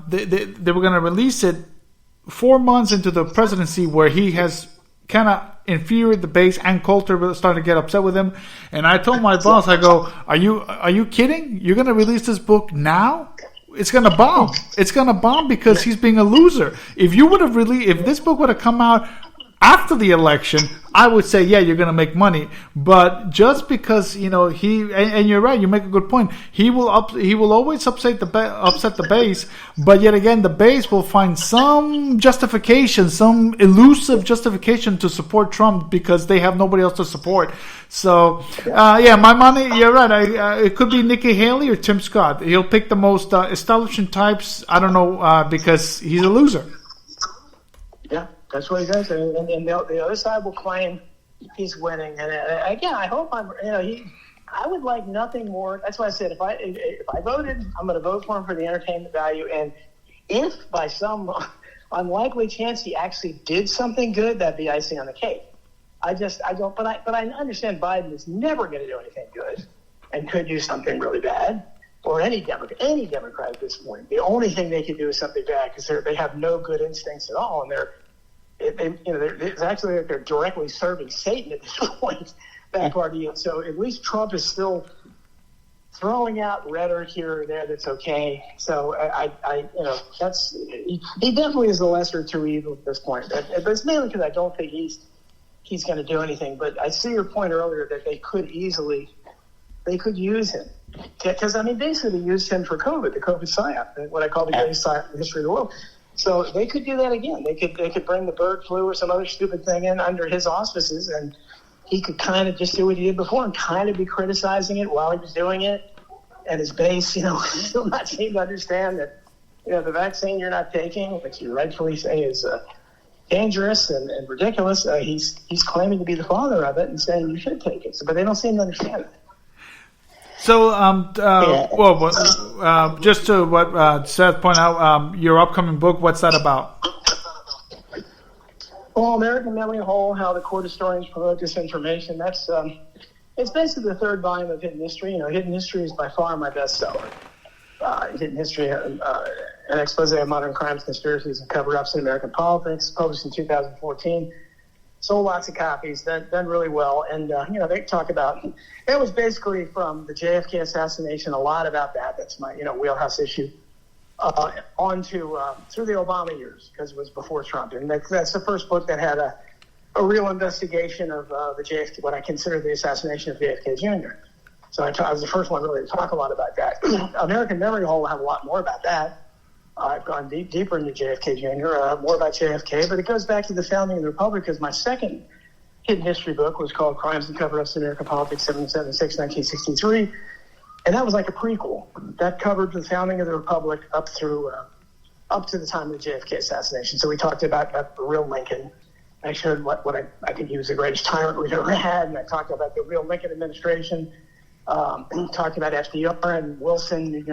they were going to release it 4 months into the presidency, where he has kind of infuriated the base, and Coulter started to get upset with him. And I told my boss, I go, are you kidding? You're going to release this book now? It's going to bomb. It's going to bomb because he's being a loser. If this book would have come out after the election, I would say, yeah, you're going to make money. But just because, and you're right, you make a good point. He will always upset the base, but yet again, the base will find some justification, some elusive justification to support Trump because they have nobody else to support. So, my money, you're right. It could be Nikki Haley or Tim Scott. He'll pick the most establishment types. I don't know, because he's a loser. Yeah. That's what he does, and the other side will claim he's winning. And again, I hope I would like nothing more. That's why I said if I voted, I'm going to vote for him for the entertainment value. And if by some unlikely chance he actually did something good, that'd be icing on the cake. I don't. But I understand Biden is never going to do anything good, and could do something really bad. Or any Democrat at this point. The only thing they can do is something bad because they have no good instincts at all, and it's actually like they're directly serving Satan at this point, that party. So at least Trump is still throwing out rhetoric here or there that's okay. So he definitely is the lesser of two evils at this point. But it's mainly because I don't think he's going to do anything. But I see your point earlier that they could use him. Because, basically they used him for COVID, the COVID psyop, what I call the greatest psyop in the history of the world. So they could do that again. They could bring the bird flu or some other stupid thing in under his auspices, and he could kind of just do what he did before and kind of be criticizing it while he was doing it. And his base, still not seem to understand that, the vaccine you're not taking, which you rightfully say is dangerous and ridiculous. He's claiming to be the father of it and saying you should take it. But they don't seem to understand it. So, just to what Seth pointed out, your upcoming book, what's that about? Well, American Memory Hole, How the Court Historians Promote Disinformation. That's it's basically the third volume of Hidden History. Hidden History is by far my bestseller. Hidden History, an expose of modern crimes, conspiracies, and cover-ups in American politics, published in 2014. Sold lots of copies, done really well. And, they talk about, it was basically from the JFK assassination, a lot about that. That's my, wheelhouse issue, on to through the Obama years, because it was before Trump. And that's the first book that had a real investigation of the JFK, what I consider the assassination of JFK Jr. So I was the first one really to talk a lot about that. American Memory Hole will have a lot more about that. I've gone deeper into JFK Jr., more about JFK, but it goes back to the founding of the Republic, because my second hidden history book was called Crimes and Cover-Ups in American Politics, 1776-1963, and that was like a prequel. That covered the founding of the Republic up to the time of the JFK assassination. So we talked about the real Lincoln. I showed what I think he was the greatest tyrant we've ever had, and I talked about the real Lincoln administration, talked about FDR and Wilson,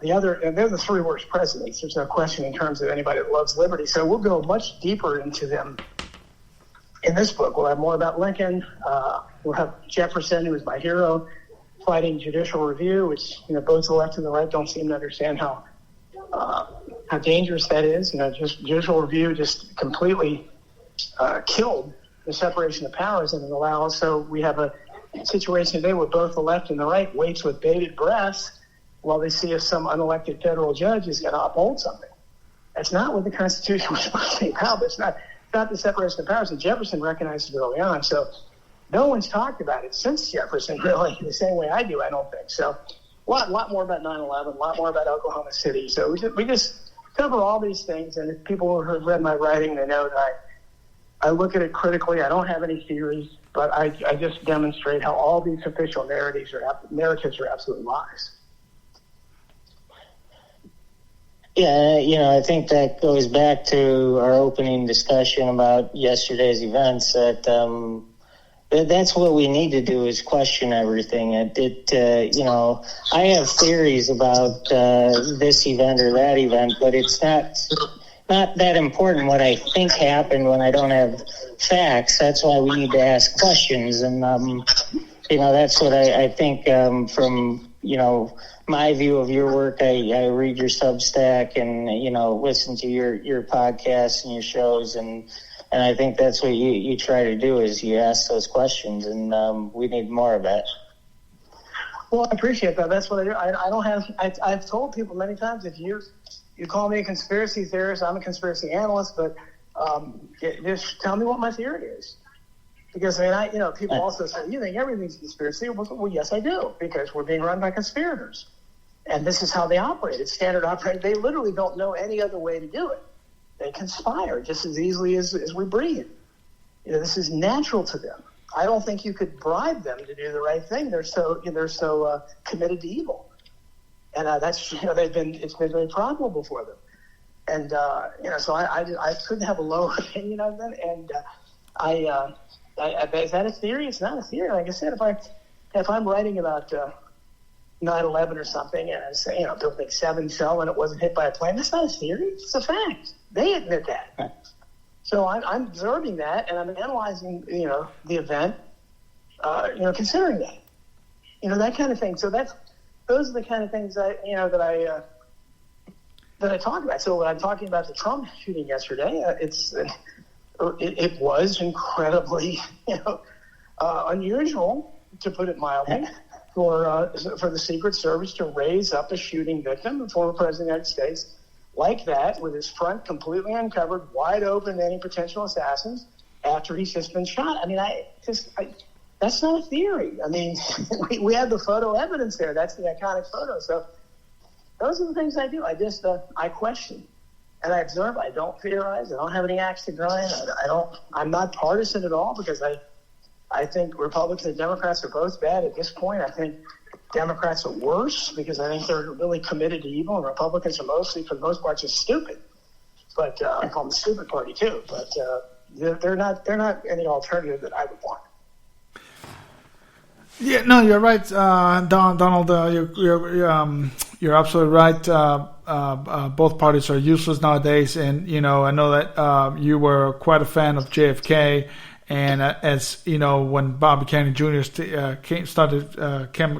they're the three worst presidents. There's no question in terms of anybody that loves liberty. So we'll go much deeper into them in this book. We'll have more about Lincoln. We'll have Jefferson, who was my hero, fighting judicial review, which, both the left and the right don't seem to understand how dangerous that is. Just judicial review just completely killed the separation of powers and allows. So we have a situation today where both the left and the right waits with bated breath while they see if some unelected federal judge is going to uphold something. That's not what the Constitution was supposed to be about. It's not the separation of powers. And Jefferson recognized it early on. So no one's talked about it since Jefferson, really, the same way I do, I don't think. So a lot more about 9/11, a lot more about Oklahoma City. So we just cover all these things. And if people who have read my writing, they know that I look at it critically. I don't have any theories, but I just demonstrate how all these official narratives are absolute lies. Yeah, I think that goes back to our opening discussion about yesterday's events, that that's what we need to do is question everything. I have theories about this event or that event, but it's not that important what I think happened when I don't have facts. That's why we need to ask questions. And, that's what I think from, my view of your work. I read your Substack and, listen to your podcasts and your shows. And I think that's what you try to do is you ask those questions, and we need more of that. Well, I appreciate that. That's what I do. I've told people many times, if you call me a conspiracy theorist, I'm a conspiracy analyst, but just tell me what my theory is. Because, people also say, you think everything's a conspiracy? Well, yes, I do, because we're being run by conspirators. And this is how they operate. It's standard operating. They literally don't know any other way to do it. They conspire just as easily as we breathe. This is natural to them. I don't think you could bribe them to do the right thing. They're so committed to evil, and it's been very profitable for them. And so I couldn't have a lower opinion of them. And is that a theory? It's not a theory. Like I said, if I'm writing about 9/11 or something, and I say Building 7 fell and it wasn't hit by a plane, that's not a theory. It's a fact. They admit that. So I'm observing that, and I'm analyzing, the event, considering that, that kind of thing. So those are the kind of things that I talk about. So when I'm talking about the Trump shooting yesterday, it was incredibly, unusual, to put it mildly, for the Secret Service to raise up a shooting victim, the former president of the United States, like that, with his front completely uncovered, wide open to any potential assassins, after he's just been shot. I mean, that's not a theory. I mean, we have the photo evidence there. That's the iconic photo. So those are the things I do. I just I question and I observe. I don't theorize. I don't have any axe to grind. I'm not partisan at all, because I think Republicans and Democrats are both bad at this point. I think Democrats are worse, because I think they're really committed to evil, and Republicans are mostly, for the most part, just stupid. But I call them the stupid party too. But they're not any alternative that I would want. Yeah, no, you're right, Donald. You're absolutely right. Both parties are useless nowadays, and I know that you were quite a fan of JFK. And as you know, when Bobby Kennedy Jr. Came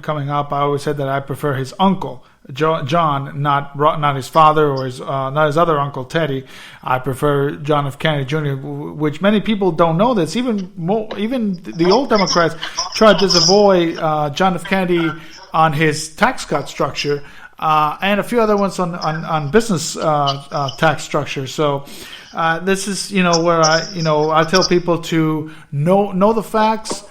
coming up, I always said that I prefer his uncle, John, not his father or not his other uncle Teddy. I prefer John F. Kennedy Jr., which many people don't know. This even the old Democrats tried to avoid John F. Kennedy on his tax cut structure, and a few other ones on business tax structure. So. This is, where I tell people to know the facts,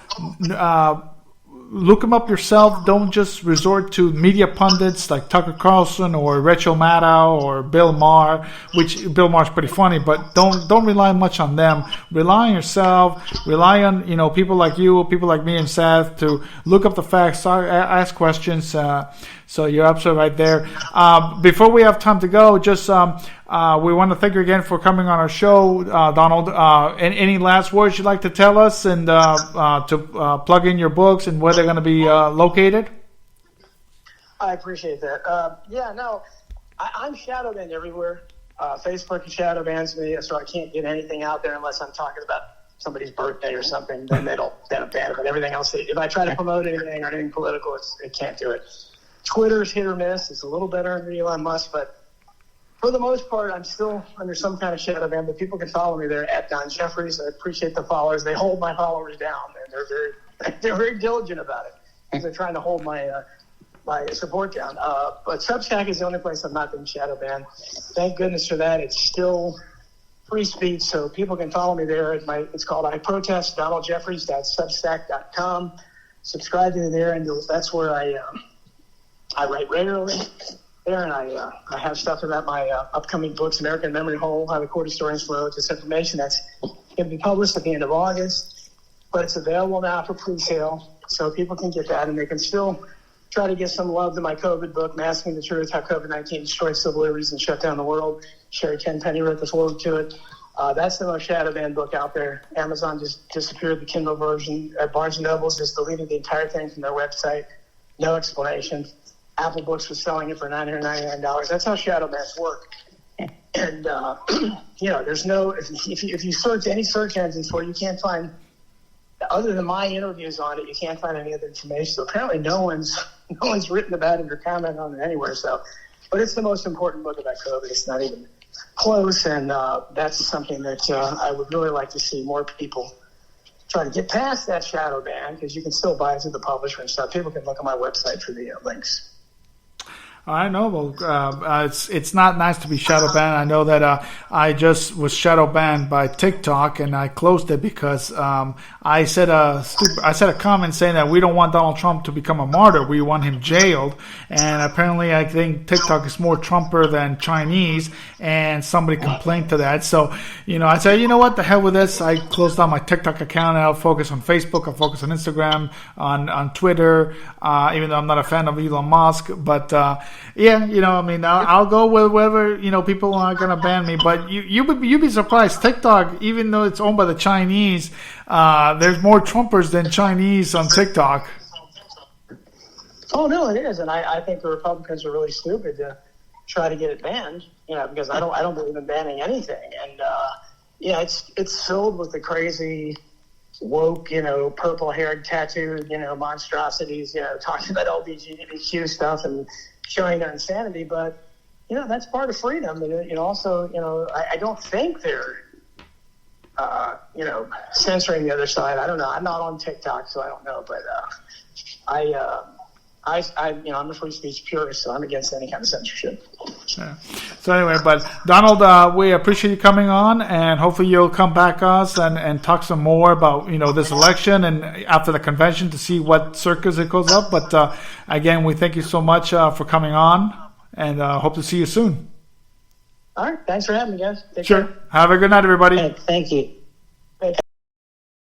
look them up yourself. Don't just resort to media pundits like Tucker Carlson or Rachel Maddow or Bill Maher, which Bill Maher's pretty funny, but don't rely much on them. Rely on yourself. Rely on, people like you, people like me and Seth to look up the facts, ask questions. So you're absolutely right there. Before we have time to go, just we want to thank you again for coming on our show, Donald. Any last words you'd like to tell us, and to plug in your books and where they're going to be located? I appreciate that. I'm shadow banned everywhere. Facebook shadow bans me, so I can't get anything out there unless I'm talking about somebody's birthday or something. Then they don't ban it. But everything else, if I try to promote anything or anything political, it can't do it. Twitter's hit or miss. It's a little better under Elon Musk, but for the most part, I'm still under some kind of shadow ban. But people can follow me there at Don Jeffries. I appreciate the followers. They hold my followers down, and they're very diligent about it. They're trying to hold my support down. But Substack is the only place I'm not being shadow banned. Thank goodness for that. It's still free speech, so people can follow me there. It's called I Protest, DonaldJeffries.substack.com. Subscribe to me there, and that's where I write regularly there, and I have stuff about my upcoming books, American Memory Hole, How the Court Historians Wrote This Information. That's going to be published at the end of August, but it's available now for pre-sale, so people can get that, and they can still try to get some love to my COVID book, Masking the Truth, How COVID-19 Destroyed Civil Liberties and Shut Down the World. Sherry Tenpenny wrote the foreword to it. That's the most shadow banned book out there. Amazon just disappeared the Kindle version. Barnes & Noble's just deleted the entire thing from their website. No explanation. Apple Books was selling it for $999. That's how shadow bans work. And, there's no, if you search any search engines for it, you can't find, other than my interviews on it, you can't find any other information. So apparently no one's no one's written about it or commented on it anywhere. So, but it's the most important book about COVID. It's not even close, and that's something that I would really like to see more people try to get past that shadow ban, because you can still buy it through the publisher and stuff. People can look on my website for the links. I know. Well, it's not nice to be shadow banned. I know that I just was shadow banned by TikTok, and I closed it because I said a comment saying that we don't want Donald Trump to become a martyr. We want him jailed. And apparently, I think TikTok is more Trumper than Chinese, and somebody complained to that. So, I said, you know what, the hell with this. I closed down my TikTok account, and I'll focus on Facebook. I'll focus on Instagram, on Twitter. Even though I'm not a fan of Elon Musk, but. I'll go with whether people are gonna ban me, but you'd be surprised. TikTok, even though it's owned by the Chinese, there's more Trumpers than Chinese on TikTok. Oh no, it is, and I think the Republicans are really stupid to try to get it banned. Because I don't believe in banning anything, and it's filled with the crazy woke, purple-haired, tattooed, monstrosities, talking about LGBTQ stuff and showing their insanity, but that's part of freedom. And also, I don't think they're censoring the other side. I don't know. I'm not on TikTok, so I don't know. But I'm a free speech purist, so I'm against any kind of censorship. Yeah. So anyway, but Donald, we appreciate you coming on, and hopefully you'll come back us and talk some more about this election and after the convention to see what circus it goes up. But again, we thank you so much for coming on, and hope to see you soon. All right, thanks for having me, guys. Take care. Care. Have a good night, everybody. Thank you.